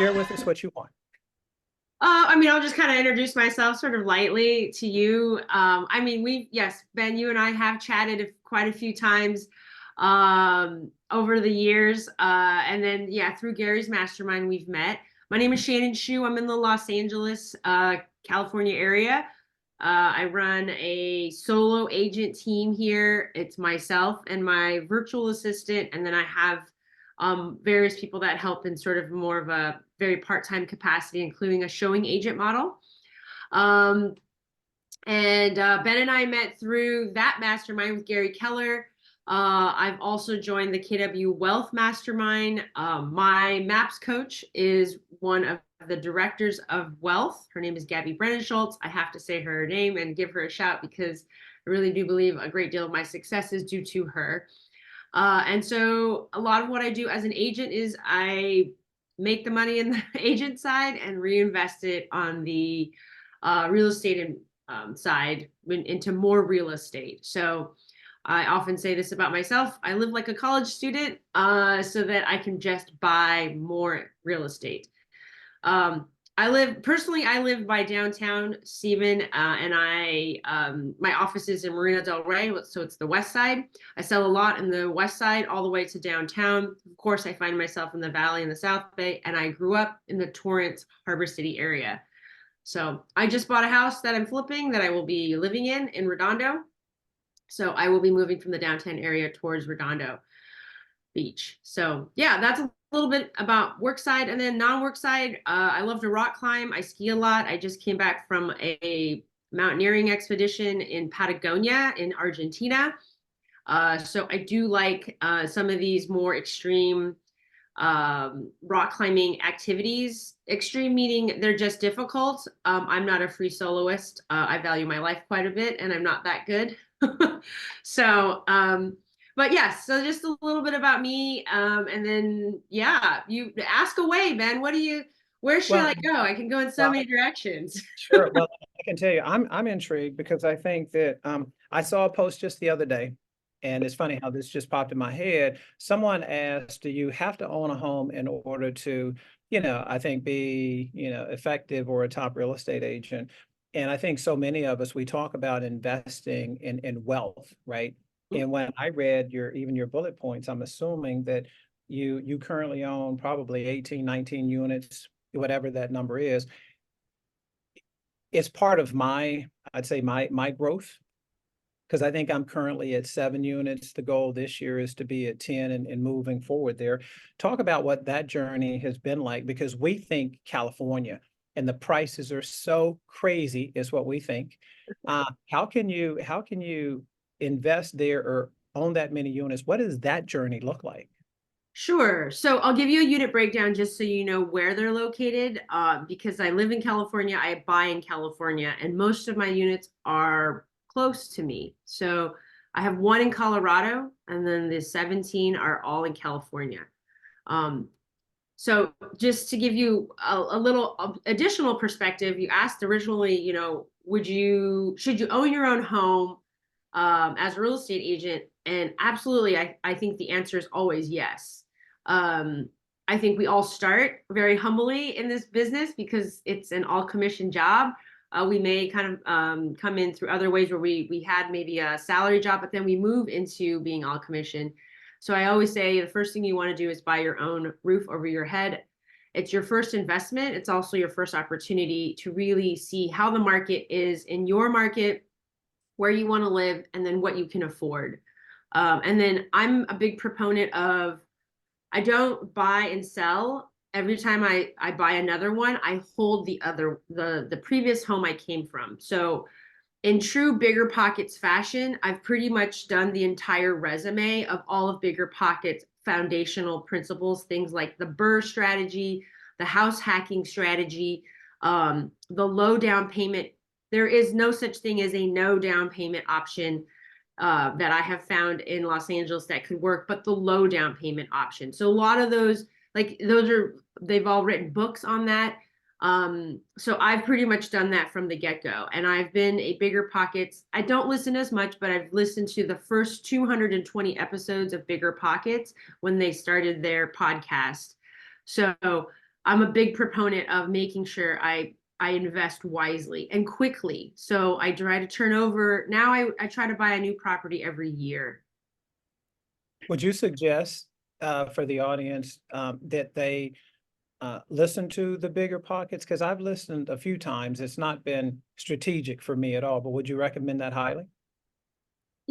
share with us what you want. I mean, I'll just kind of introduce myself sort of lightly to you. I mean, yes, Ben, you and I have chatted quite a few times over the years. And then, yeah, through Gary's mastermind, we've met. My name is Shannon Shue. I'm in the Los Angeles, California area. I run a solo agent team here. It's myself and my virtual assistant. And then I have various people that help in sort of more of a very part-time capacity, including a showing agent model. And Ben and I met through that mastermind with Gary Keller. I've also joined the KW Wealth Mastermind. My MAPS coach is one of the directors of Wealth. Her name is Gabby Brennan-Schultz. I have to say her name and give her a shout because I really do believe a great deal of my success is due to her. And so a lot of what I do as an agent is I make the money in the agent side and reinvest it on the real estate side into more real estate. So I often say this about myself. I live like a college student so that I can just buy more real estate. I live by downtown Stephen, and my office is in Marina Del Rey, so it's the west side. I sell a lot in the west side all the way to downtown. Of course, I find myself in the Valley and the South Bay, and I grew up in the Torrance, Harbor City area. So I just bought a house that I'm flipping that I will be living in Redondo. So I will be moving from the downtown area towards Redondo Beach. So yeah, that's a little bit about work side. And then non-work side, I love to rock climb. I ski a lot. I just came back from a mountaineering expedition in Patagonia in Argentina. So I do like some of these more extreme rock climbing activities. Extreme meaning they're just difficult. I'm not a free soloist. I value my life quite a bit, and I'm not that good. So but yes, so just a little bit about me. And then, yeah, you ask away, Ben. Where should Well, I go? I can go in so well, many directions. sure. Well, I can tell you, I'm intrigued because I think that I saw a post just the other day, and it's funny how this just popped in my head. Someone asked, "Do you have to own a home in order to, I think be, effective or a top real estate agent?" And I think so many of us we talk about investing in wealth, right? And when I read your bullet points, I'm assuming that you currently own probably 18, 19 units, whatever that number is. It's part of I'd say my growth, because I think I'm currently at 7 units. The goal this year is to be at 10 and moving forward there. Talk about what that journey has been like, because we think California and the prices are so crazy is what we think. How can you invest there or own that many units? What does that journey look like? Sure. So I'll give you a unit breakdown just so you know where they're located. Because I live in California, I buy in California, and most of my units are close to me. So I have one in Colorado, and then the 17 are all in California. Um, so just to give you a little additional perspective, you asked originally, should you own your own home as a real estate agent? And absolutely, I think the answer is always yes. I think we all start very humbly in this business because it's an all commission job. We may kind of come in through other ways where we had maybe a salary job, but then we move into being all commission. So I always say the first thing you want to do is buy your own roof over your head. It's your first investment. It's also your first opportunity to really see how the market is in your market, where you want to live, and then what you can afford. And then I'm a big proponent of, I don't buy and sell. Every time I buy another one, I hold the previous home I came from. So in true Bigger Pockets fashion, I've pretty much done the entire resume of all of Bigger Pockets foundational principles, things like the BRRRR strategy, the house hacking strategy, the low down payment. There is no such thing as a no down payment option that I have found in Los Angeles that could work, but the low down payment option. So a lot of those, they've all written books on that. So I've pretty much done that from the get-go. And I've been a Bigger Pockets. I don't listen as much, but I've listened to the first 220 episodes of Bigger Pockets when they started their podcast. So I'm a big proponent of making sure I invest wisely and quickly. So I try to turn over. Now I try to buy a new property every year. Would you suggest for the audience that they listen to the bigger pockets? Because I've listened a few times. It's not been strategic for me at all, but would you recommend that highly?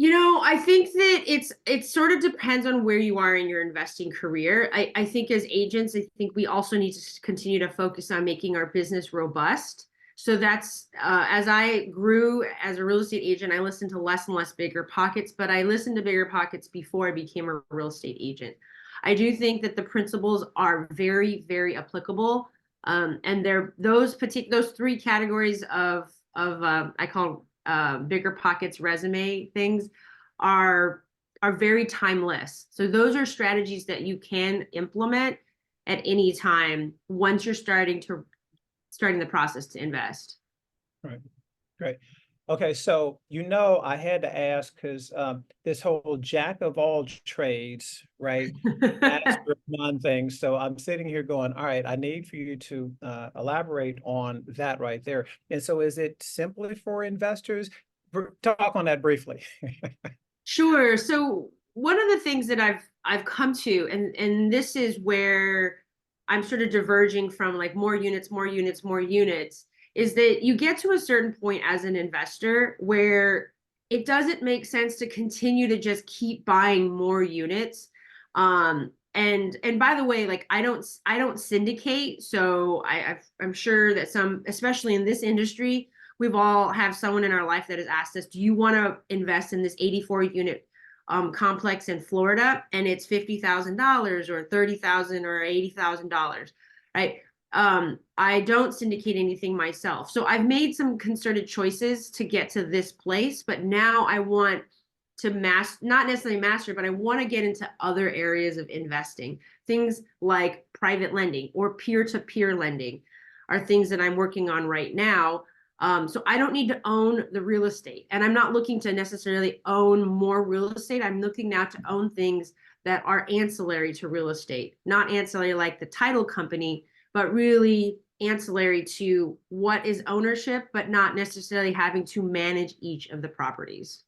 I think that it sort of depends on where you are in your investing career. I think as agents, I think we also need to continue to focus on making our business robust. So that's as I grew as a real estate agent, I listened to less and less bigger pockets, but I listened to bigger pockets before I became a real estate agent. I do think that the principles are very, very applicable. And they're those three categories of I call bigger pockets resume things are very timeless. So those are strategies that you can implement at any time once you're starting the process to invest. Right. Great. Okay, so I had to ask because this whole jack of all trades, right? Master of none things. So I'm sitting here going, all right, I need for you to elaborate on that right there. And so is it simply for investors? Talk on that briefly. Sure. So one of the things that I've come to, and this is where I'm sort of diverging from like more units, more units, more units, is that you get to a certain point as an investor where it doesn't make sense to continue to just keep buying more units. And by the way, like I don't syndicate, so I'm sure that some, especially in this industry, we've all have someone in our life that has asked us, do you want to invest in this 84 unit complex in Florida? And it's $50,000 or $30,000 or $80,000, right? I don't syndicate anything myself. So I've made some concerted choices to get to this place, but now I want to not necessarily master, but I want to get into other areas of investing. Things like private lending or peer-to-peer lending are things that I'm working on right now. So I don't need to own the real estate, and I'm not looking to necessarily own more real estate. I'm looking now to own things that are ancillary to real estate, not ancillary like the title company, but really ancillary to what is ownership, but not necessarily having to manage each of the properties.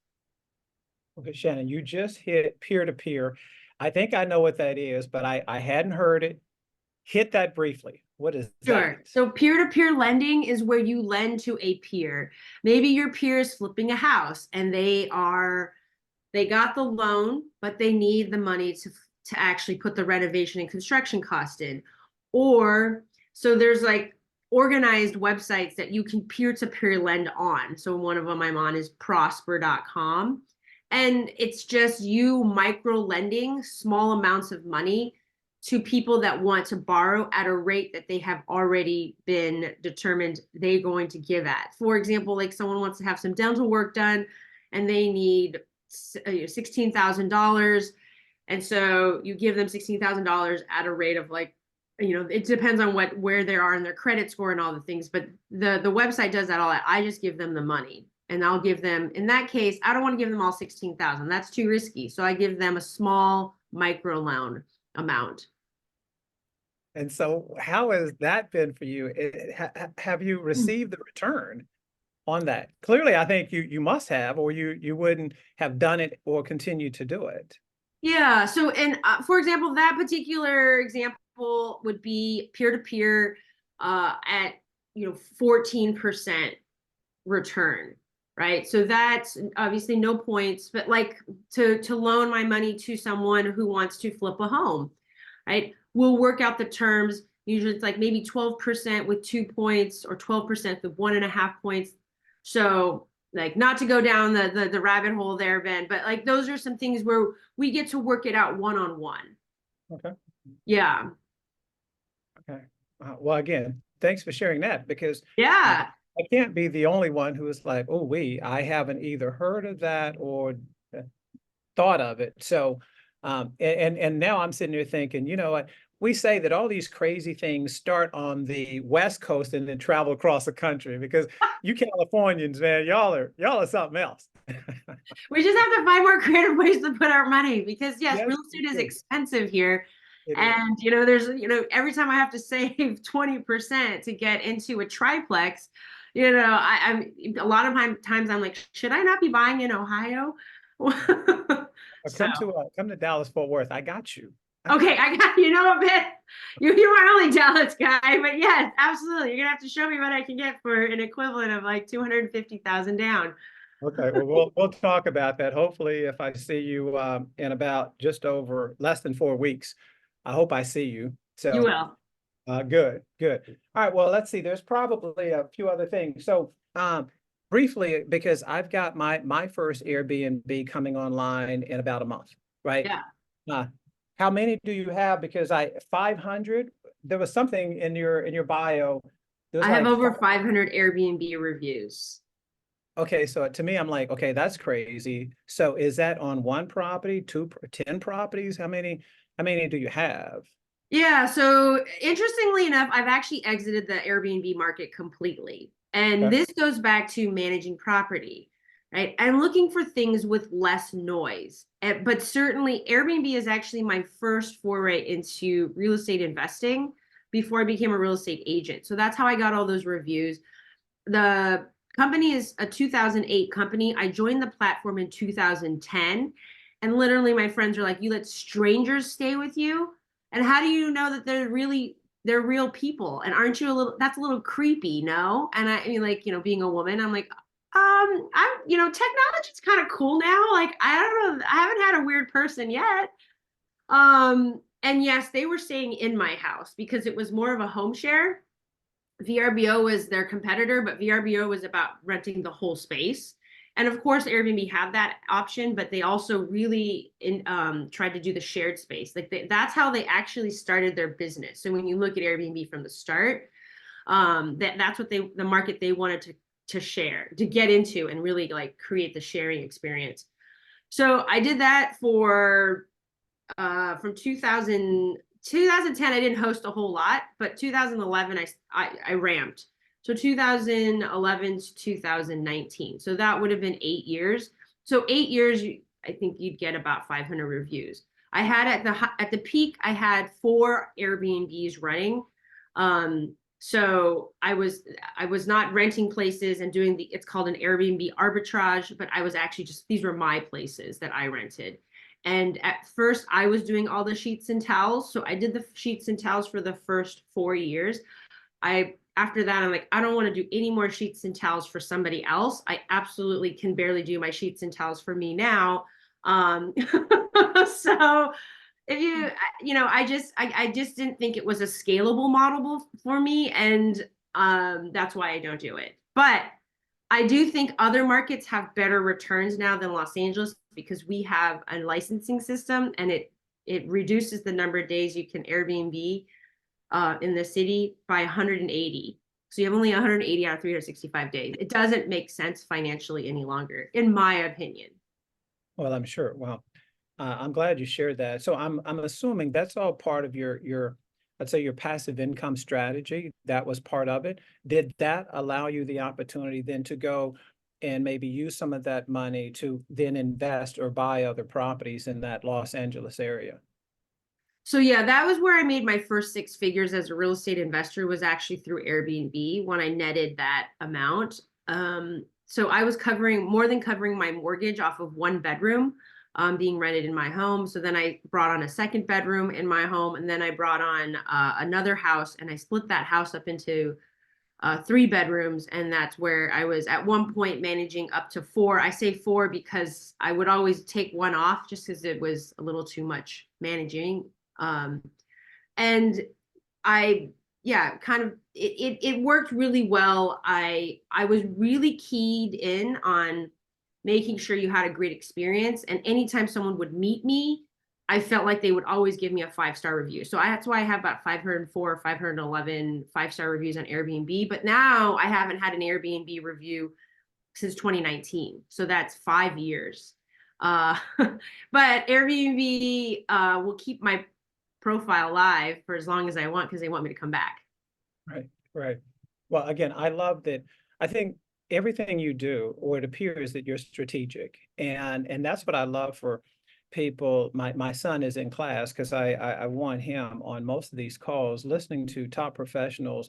Okay, Shannon, you just hit peer-to-peer. I think I know what that is, but I hadn't heard it. Hit that briefly. What is Sure. that? So peer-to-peer lending is where you lend to a peer. Maybe your peer is flipping a house and they got the loan, but they need the money to actually put the renovation and construction cost in. Or so there's like organized websites that you can peer-to-peer lend on. So one of them I'm on is prosper.com. And it's just you micro lending small amounts of money to people that want to borrow at a rate that they have already been determined they're going to give at. For example, like someone wants to have some dental work done and they need $16,000. And so you give them $16,000 at a rate of like, it depends on where they are in their credit score and all the things, but the website does that all. I just give them the money, and I'll give them, in that case, I don't want to give them all 16,000. That's too risky. So I give them a small micro loan amount. And so how has that been for you? Have you received the return on that? Clearly, I think you must have, or you wouldn't have done it or continue to do it. Yeah. So, and for example, that particular example would be peer-to-peer at 14% return, right? So that's obviously no points, but like to loan my money to someone who wants to flip a home, right? We'll work out the terms. Usually it's like maybe 12% with 2 points or 12% with 1.5 points. So like not to go down the rabbit hole there, Ben, but like those are some things where we get to work it out one-on-one. Okay. Yeah. Okay. Well, again, thanks for sharing that, because Yeah. I can't be the only one who is like, oh, I haven't either heard of that or thought of it. So, and now I'm sitting here thinking, you know what? We say that all these crazy things start on the West Coast and then travel across the country, because you Californians, man, y'all are something else. We just have to find more creative ways to put our money because yes, Yes, real we estate is do. expensive here. It is. And, there's, every time I have to save 20% to get into a triplex, I'm a lot of times I'm like, should I not be buying in Ohio? So, Come to Dallas Fort Worth. I got you. okay, I got, a bit, you're my only Dallas guy, but yes, absolutely. You're gonna have to show me what I can get for an equivalent of like 250,000 down. Okay, well, we'll talk about that. Hopefully, if I see you in about just over less than 4 weeks, I hope I see you. You So, will. good, good. All right, well, let's see. There's probably a few other things. So, briefly, because I've got my first Airbnb coming online in about a month, right? Yeah. Uh, how many do you have? Because 500. There was something in your bio. There's I have like over 500 Airbnb reviews. Okay, so to me, I'm like, okay, that's crazy. So is that on one property, 10 properties? How many do you have? Yeah, so interestingly enough, I've actually exited the Airbnb market completely. And Okay. this goes back to managing property, right? I'm looking for things with less noise. But certainly, Airbnb is actually my first foray into real estate investing before I became a real estate agent. So that's how I got all those reviews. The company is a 2008 company. I joined the platform in 2010. And literally, my friends are like, you let strangers stay with you? And how do you know that they're real people? And aren't you that's a little creepy, no? And I mean, like, being a woman, I'm like, technology's kind of cool now. Like, I don't know, I haven't had a weird person yet. And yes, they were staying in my house because it was more of a home share. VRBO was their competitor, but VRBO was about renting the whole space. And of course, Airbnb had that option, but they also really tried to do the shared space. Like that's how they actually started their business. So when you look at Airbnb from the start, that's what the market they wanted to share, to get into, and really like create the sharing experience. So I did that for from 2010 I didn't host a whole lot, but 2011 I ramped. So 2011 to 2019. So that would have been 8 years. So 8 years, I think you'd get about 500 reviews. I had at the peak, I had 4 Airbnbs running. So I was not renting places and doing it's called an Airbnb arbitrage, but I was actually these were my places that I rented. And at first, I was doing all the sheets and towels. So I did the sheets and towels for the first 4 years. After that, I'm like, I don't want to do any more sheets and towels for somebody else. I absolutely can barely do my sheets and towels for me now. So if I just didn't think it was a scalable model for me, and that's why I don't do it. But I do think other markets have better returns now than Los Angeles because we have a licensing system, and it reduces the number of days you can Airbnb in the city by 180. So you have only 180 out of 365 days. It doesn't make sense financially any longer, in my opinion. Well, I'm sure. Well, I'm glad you shared that. So I'm assuming that's all part of your let's say your passive income strategy. That was part of it. Did that allow you the opportunity then to go and maybe use some of that money to then invest or buy other properties in that Los Angeles area? So yeah, that was where I made my first 6 figures as a real estate investor, was actually through Airbnb when I netted that amount. So I was more than covering my mortgage off of 1 bedroom being rented in my home. So then I brought on a 2nd bedroom in my home, and then I brought on another house, and I split that house up into 3 bedrooms. And that's where I was at one point managing up to 4. I say 4 because I would always take one off just because it was a little too much managing. And kind of it worked really well. I was really keyed in on making sure you had a great experience. And anytime someone would meet me, I felt like they would always give me a 5-star review. So that's why I have about 504 or 511 5-star reviews on Airbnb. But now I haven't had an Airbnb review since 2019. So that's 5 years. But Airbnb will keep my profile live for as long as I want because they want me to come back. Right, right. Well, again, I love that. I think everything you do, or it appears that you're strategic, and that's what I love for people, my son is in class because I want him on most of these calls, listening to top professionals,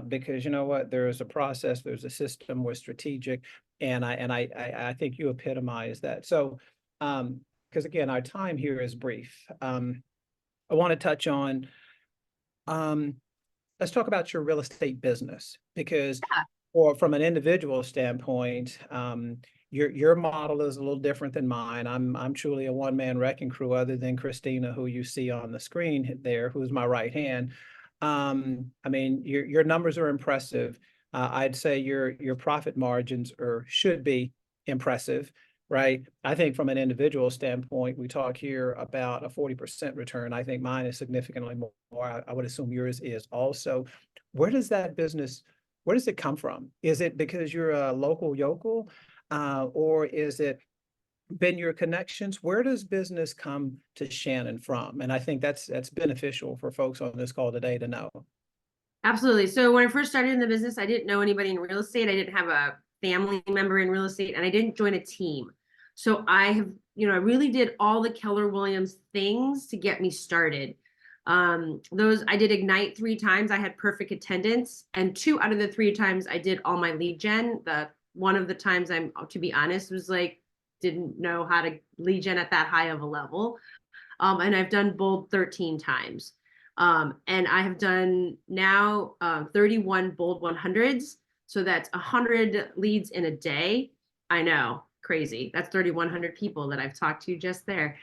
because you know what, there's a process, there's a system, we're strategic, and I think you epitomize that. So, because again, our time here is brief. I want to touch on, um, let's talk about your real estate business because, Yeah. or from an individual standpoint, your model is a little different than mine. I'm truly a one-man wrecking crew, other than Christina, who you see on the screen there, who's my right hand. I mean, your numbers are impressive. I'd say your profit margins are should be impressive, right? I think from an individual standpoint, we talk here about a 40% return. I think mine is significantly more. I would assume yours is also. Where does that business, where does it come from? Is it because you're a local yokel? Or is it been your connections? Where does business come to Shannon from? And I think that's beneficial for folks on this call today to know. Absolutely. So when I first started in the business, I didn't know anybody in real estate. I didn't have a family member in real estate, and I didn't join a team. So I have, I really did all the Keller Williams things to get me started. Those I did Ignite 3 times. I had perfect attendance, and 2 out of the 3 times I did all my lead gen. The one of the times, I'm, to be honest, was like didn't know how to lead gen at that high of a level. And I've done Bold 13 times. And I have done now 31 Bold 100s. So that's 100 leads in a day. I know, crazy. That's 3,100 people that I've talked to just there.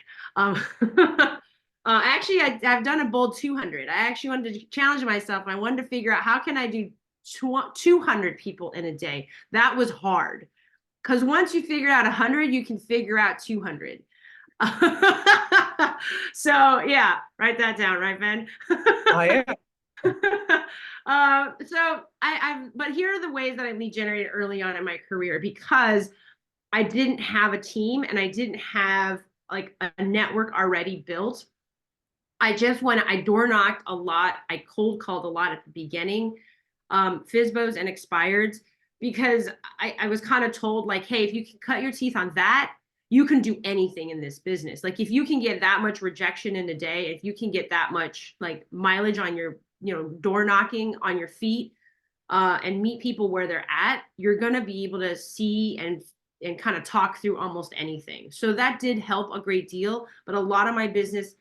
Actually, I've done a Bold 200. I actually wanted to challenge myself. I wanted to figure out how can I do 200 people in a day. That was hard. Because once you figure out 100, you can figure out 200. So yeah, write that down, right, Ben? I am. But here are the ways that I lead generated early on in my career, because I didn't have a team and I didn't have like a network already built. I door knocked a lot. I cold called a lot at the beginning, FSBOs and expireds, because I was kind of told like, hey, if you can cut your teeth on that, you can do anything in this business. Like if you can get that much rejection in a day, if you can get that much like mileage on your, door knocking on your feet, and meet people where they're at, you're going to be able to see and kind of talk through almost anything. So that did help a great deal. But a lot of my business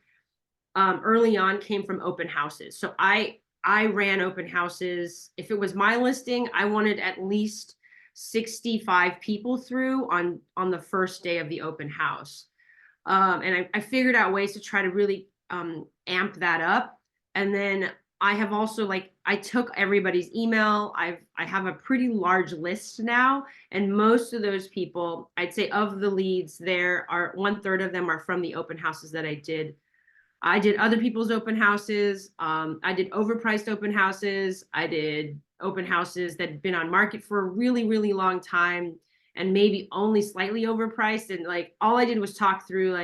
early on came from open houses. So I ran open houses. If it was my listing, I wanted at least 65 people through on the first day of the open house. And I figured out ways to try to really amp that up. And then I have also I took everybody's email. I have a pretty large list now. And most of those people, I'd say of the leads, there are 1/3 of them are from the open houses that I did. I did other people's open houses. I did overpriced open houses. I did open houses that had been on market for a really, really long time and maybe only slightly overpriced. And all I did was talk through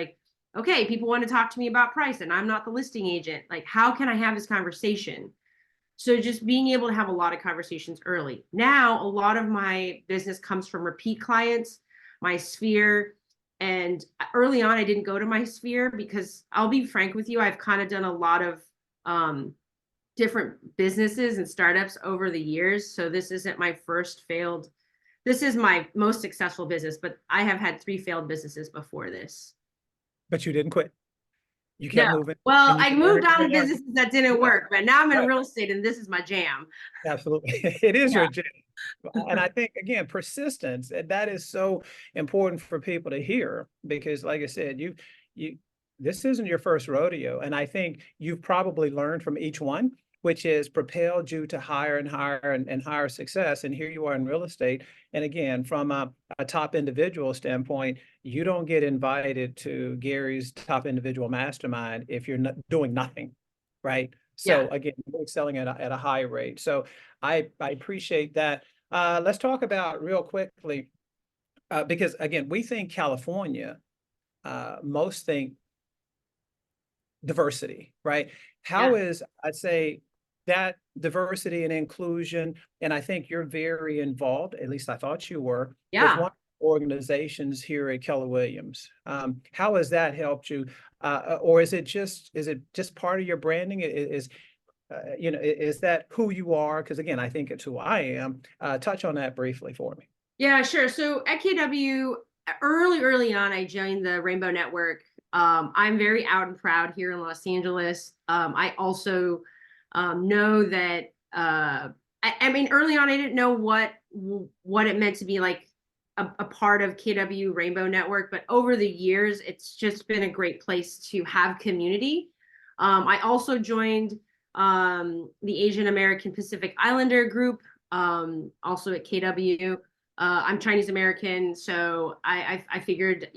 okay, people want to talk to me about price and I'm not the listing agent. How can I have this conversation? So just being able to have a lot of conversations early. Now, a lot of my business comes from repeat clients, my sphere. And early on, I didn't go to my sphere because I'll be frank with you, I've kind of done a lot of different businesses and startups over the years. So this isn't my first failed. This is my most successful business, but I have had 3 failed businesses before this. But you didn't quit. You No. kept moving. Well, And you I moved on to learned. businesses that didn't work, but now I'm in Right. real estate and this is my jam. Absolutely. It is Yeah. your job. And I think, again, persistence, that is so important for people to hear because, like I said, this isn't your first rodeo. And I think you've probably learned from each one, which has propelled you to higher and higher and higher success. And here you are in real estate. And again, from a top individual standpoint, you don't get invited to Gary's top individual mastermind if you're not doing nothing, right? Yeah. So again, you're excelling at a high rate. So I appreciate that. Let's talk about real quickly, because again, we think California, most think diversity, right? How Yeah. is, I'd say, that diversity and inclusion, and I think you're very involved, at least I thought you were, with Yeah. one organizations here at Keller Williams. How has that helped you? Or is it just part of your branding? Is that who you are? Because again, I think it's who I am. Touch on that briefly for me. Yeah, sure. So at KW, early on, I joined the Rainbow Network. I'm very out and proud here in Los Angeles. I also know that I mean, early on, I didn't know what it meant to be like a part of KW Rainbow Network, but over the years, it's just been a great place to have community. I also joined the Asian American Pacific Islander group, also at KW. I'm Chinese American, so I figured,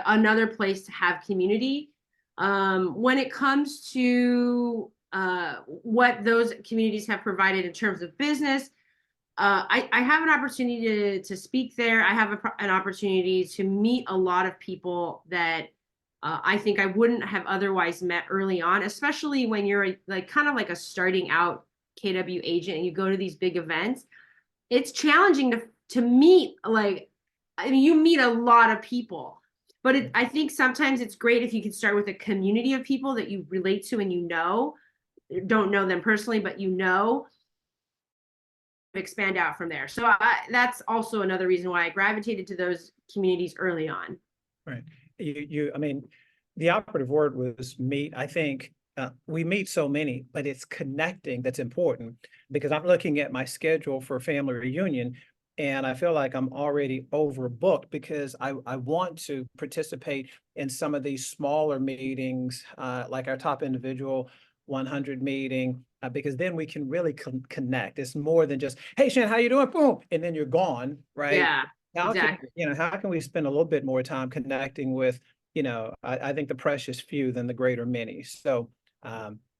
another place to have community. When it comes to what those communities have provided in terms of business, I have an opportunity to speak there. I have an opportunity to meet a lot of people that I think I wouldn't have otherwise met early on, especially when you're kind of like a starting out KW agent and you go to these big events. It's challenging to meet, I mean, you meet a lot of people, but I think sometimes it's great if you can start with a community of people that you relate to and don't know them personally, but expand out from there. So that's also another reason why I gravitated to those communities early on. Right. I mean, the operative word was meet. I think we meet so many, but it's connecting that's important, because I'm looking at my schedule for family reunion and I feel like I'm already overbooked because I want to participate in some of these smaller meetings, like our top individual 100 meeting, because then we can really connect. It's more than just, hey, Shan, how you doing? Boom. And then you're gone, right? Yeah, exactly. How can we spend a little bit more time connecting with, I think the precious few than the greater many. So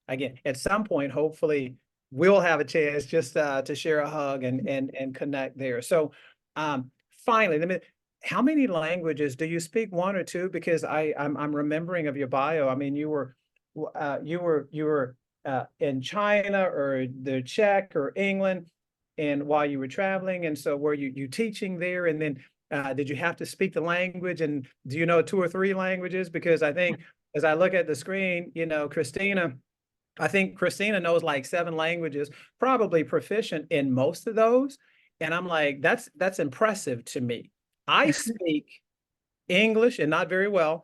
again, at some point, hopefully we'll have a chance just to share a hug and connect there. So finally, how many languages do you speak? One or two? Because I'm remembering of your bio. I mean, you were in China or the Czech or England, and while you were traveling, and so were you teaching there? And then did you have to speak the language? And do you know 2 or 3 languages? Because I think as I look at the screen, I think Christina knows like 7 languages, probably proficient in most of those. And I'm like, that's impressive to me. I speak English and not very well,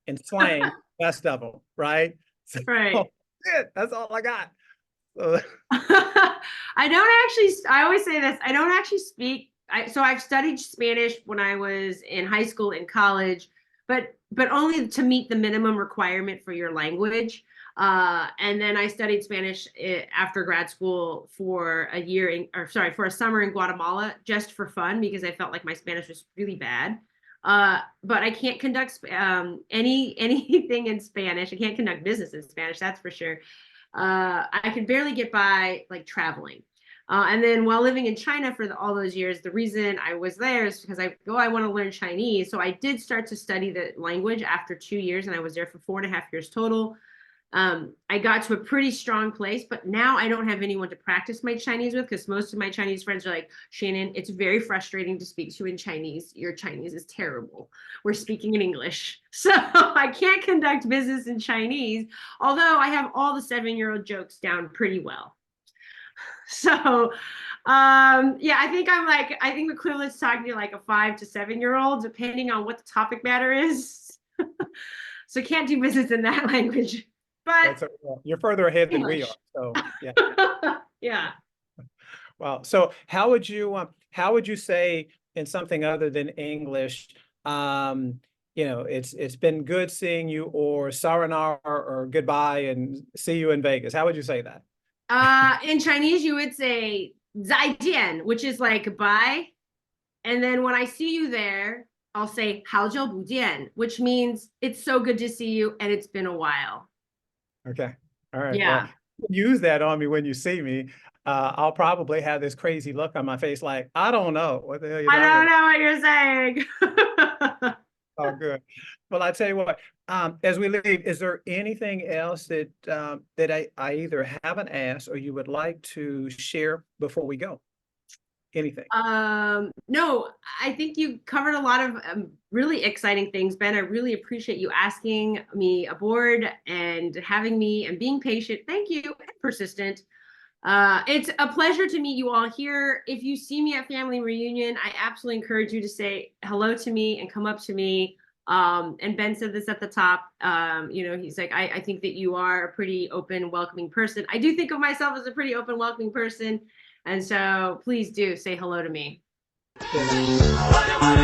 and slang, best of them, right? So, Right. that's all I got. So, I always say this, I don't actually speak. So I've studied Spanish when I was in high school and college, but only to meet the minimum requirement for your language. And then I studied Spanish after grad school for for a summer in Guatemala, just for fun, because I felt like my Spanish was really bad. But I can't conduct anything in Spanish. I can't conduct business in Spanish, that's for sure. I could barely get by like traveling. And then while living in China for all those years, the reason I was there is because I want to learn Chinese. So I did start to study the language after 2 years, and I was there for 4.5 years total. I got to a pretty strong place, but now I don't have anyone to practice my Chinese with, because most of my Chinese friends are like, Shannon, it's very frustrating to speak to you in Chinese. Your Chinese is terrible. We're speaking in English. So I can't conduct business in Chinese, although I have all the 7-year-old jokes down pretty well. So yeah, I think equivalent to talking to like a 5 to 7-year-old, depending on what the topic matter is. So can't do business in that language. But you're further ahead English. than we are. So yeah. Yeah. Wow. So how would you say in something other than English, it's been good seeing you, or sayonara, or goodbye and see you in Vegas? How would you say that? In Chinese, you would say 再见, which is like goodbye. And then when I see you there, I'll say 好久不见, which means it's so good to see you and it's been a while. Okay. All right. Yeah. Well, use that on me when you see me. I'll probably have this crazy look on my face, like, I don't know what the hell you're talking I don't know what you're saying. Oh, good. Well, I tell you what, as we leave, is there anything else that I either haven't asked or you would like to share before we go? anything? No, I think you covered a lot of really exciting things, Ben. I really appreciate you asking me aboard and having me and being patient. Thank you, and persistent. It's a pleasure to meet you all here. If you see me at family reunion, I absolutely encourage you to say hello to me and come up to me. And Ben said this at the top. He's like, I think that you are a pretty open, welcoming person. I do think of myself as a pretty open, welcoming person. And so please do say hello to me. Yeah.